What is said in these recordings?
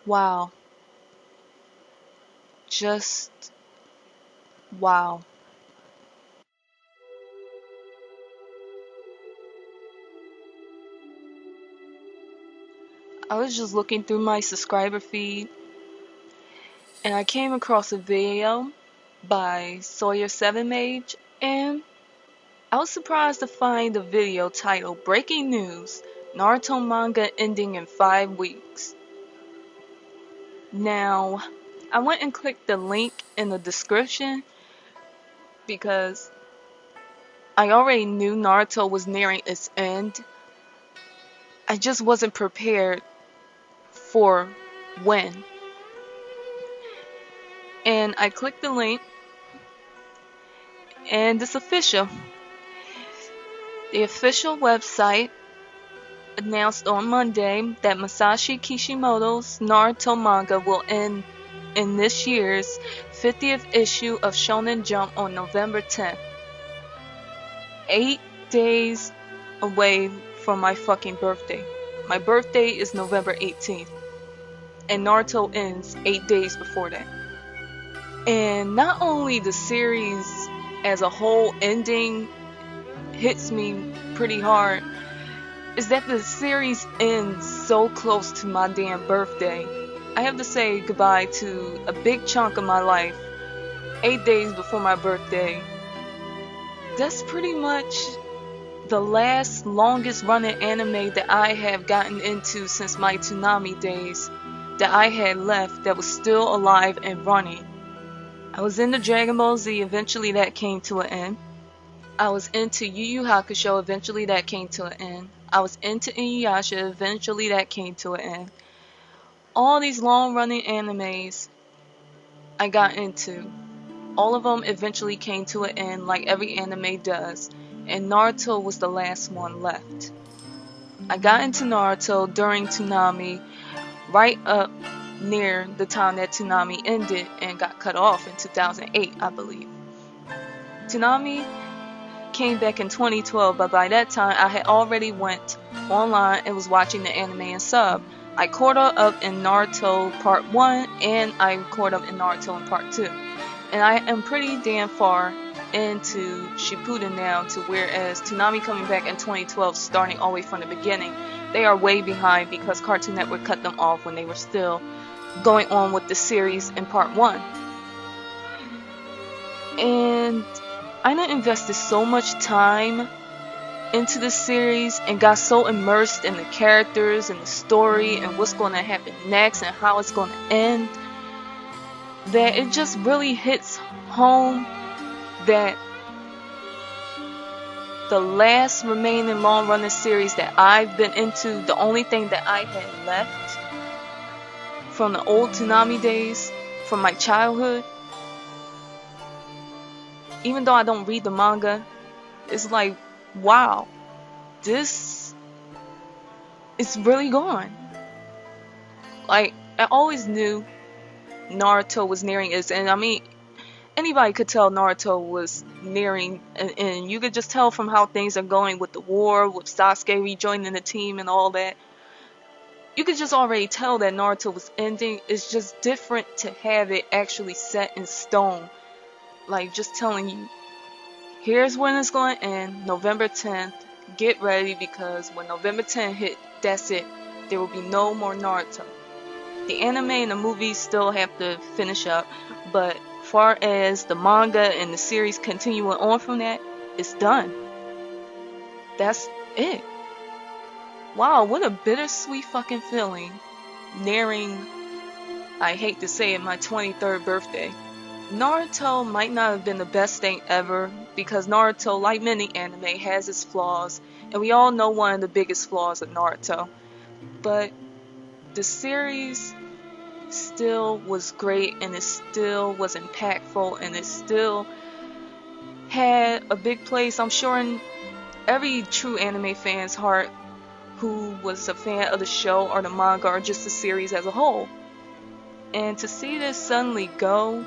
Wow. Just wow. I was just looking through my subscriber feed and I came across a video by Sawyer7Mage, and I was surprised to find a video titled Breaking News, Naruto manga ending in 5 weeks. Now, I went and clicked the link in the description because I already knew Naruto was nearing its end. I just wasn't prepared for when. And I clicked the link, and it's official. The official website announced on Monday that Masashi Kishimoto's Naruto manga will end in this year's 50th issue of Shonen Jump on November 10th. 8 days away from my fucking birthday. My birthday is November 18th, and Naruto ends 8 days before that. And not only the series as a whole ending hits me pretty hard, is that the series ends so close to my damn birthday. I have to say goodbye to a big chunk of my life 8 days before my birthday. That's pretty much the last longest running anime that I have gotten into since my Toonami days that I had left that was still alive and running. I was into Dragon Ball Z, eventually that came to an end. I was into Yu Yu Hakusho, eventually that came to an end. I was into Inuyasha, eventually that came to an end. All these long running animes I got into, all of them eventually came to an end like every anime does, and Naruto was the last one left. I got into Naruto during Toonami, right up near the time that Toonami ended and got cut off in 2008, I believe. Toonami came back in 2012, but by that time I had already went online and was watching the anime and sub. I caught up in Naruto Part 1 and I caught up in Naruto in Part 2. And I am pretty damn far into Shippuden now, to whereas Toonami coming back in 2012 starting all the way from the beginning, they are way behind because Cartoon Network cut them off when they were still going on with the series in Part 1. And I done invested so much time into the series and got so immersed in the characters and the story and what's going to happen next and how it's going to end that it just really hits home that the last remaining long running series that I've been into, the only thing that I had left from the old Toonami days, from my childhood, even though I don't read the manga, it's like, wow, this is really gone. Like, I always knew Naruto was nearing its end. I mean, anybody could tell Naruto was nearing an end. You could just tell from how things are going with the war, with Sasuke rejoining the team and all that. You could just already tell that Naruto was ending. It's just different to have it actually set in stone. Like, just telling you, here's when it's going to end, November 10th. Get ready, because when November 10th hit, that's it. There will be no more Naruto. The anime and the movies still have to finish up, but far as the manga and the series continuing on from that, it's done. That's it. Wow, what a bittersweet fucking feeling. Nearing, I hate to say it, my 23rd birthday. Naruto might not have been the best thing ever, because Naruto, like many anime, has its flaws, and we all know one of the biggest flaws of Naruto. But the series still was great, and it still was impactful, and it still had a big place, I'm sure, in every true anime fan's heart who was a fan of the show or the manga or just the series as a whole. And to see this suddenly go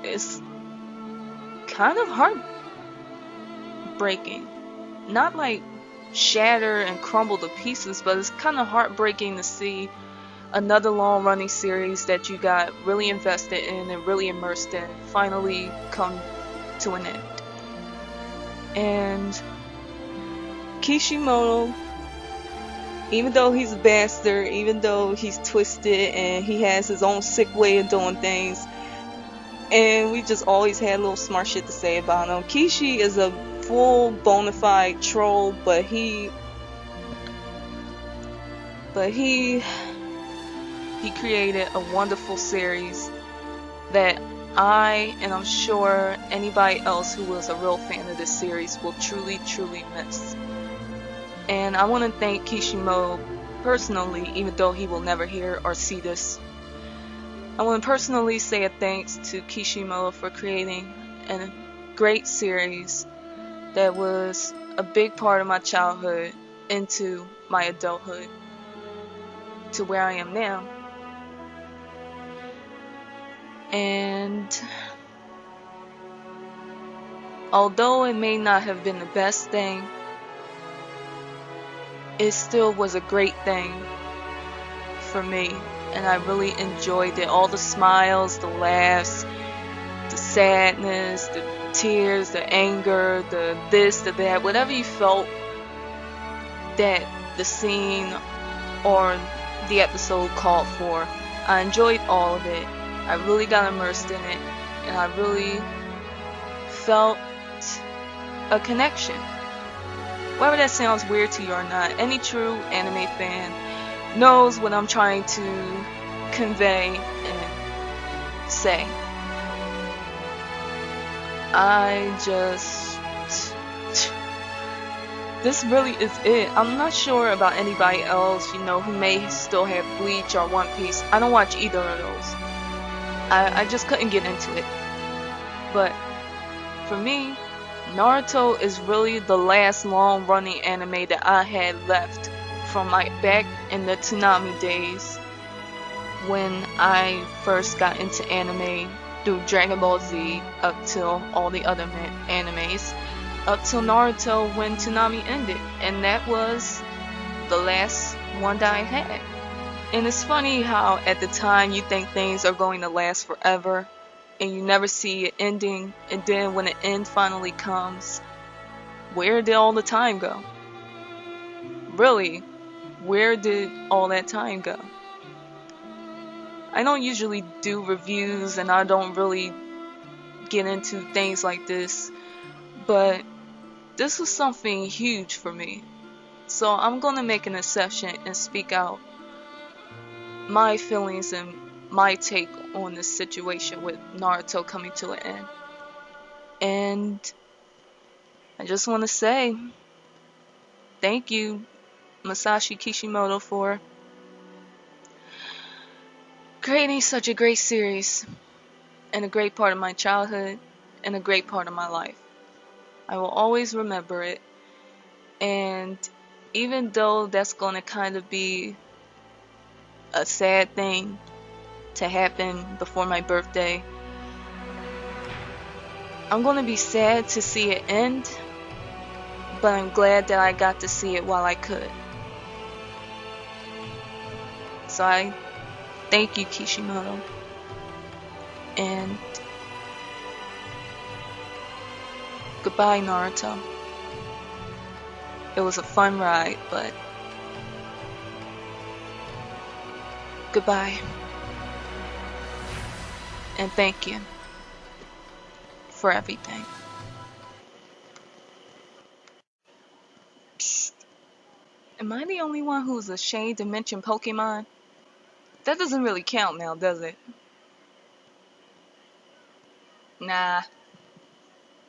is kind of heartbreaking. Not like shatter and crumble to pieces, but it's kind of heartbreaking to see another long running series that you got really invested in and really immersed in finally come to an end. And Kishimoto, even though he's a bastard, even though he's twisted and he has his own sick way of doing things, and we just always had little smart shit to say about him, Kishi is a full bona fide troll, but he created a wonderful series that I, and I'm sure anybody else who was a real fan of this series, will truly, truly miss. And I want to thank Kishimoto personally, even though he will never hear or see this. I want to personally say a thanks to Kishimoto for creating a great series that was a big part of my childhood into my adulthood to where I am now. And although it may not have been the best thing, it still was a great thing for me, and I really enjoyed it. All the smiles, the laughs, the sadness, the tears, the anger, the this, the that, whatever you felt that the scene or the episode called for. I enjoyed all of it. I really got immersed in it, and I really felt a connection. Whether that sounds weird to you or not, any true anime fan knows what I'm trying to convey and say. This really is it. I'm not sure about anybody else, who may still have Bleach or One Piece. I don't watch either of those. I just couldn't get into it. But for me, Naruto is really the last long-running anime that I had left from my back in the Toonami days when I first got into anime through Dragon Ball Z up till all the other animes, up till Naruto when Toonami ended, and that was the last one that I had. And it's funny how at the time you think things are going to last forever and you never see it ending, and then when the end finally comes, where did all the time go? Really, where did all that time go? I don't usually do reviews and I don't really get into things like this, but this was something huge for me. So I'm gonna make an exception and speak out my feelings and my take on this situation with Naruto coming to an end. And I just want to say thank you, Masashi Kishimoto, for creating such a great series and a great part of my childhood and a great part of my life. I will always remember it, and even though that's going to kind of be a sad thing to happen before my birthday, I'm going to be sad to see it end, but I'm glad that I got to see it while I could. So I thank you, Kishimoto, and goodbye, Naruto. It was a fun ride, but goodbye. And thank you for everything. Psst. Am I the only one who's ashamed to mention Pokemon? That doesn't really count now, does it? Nah.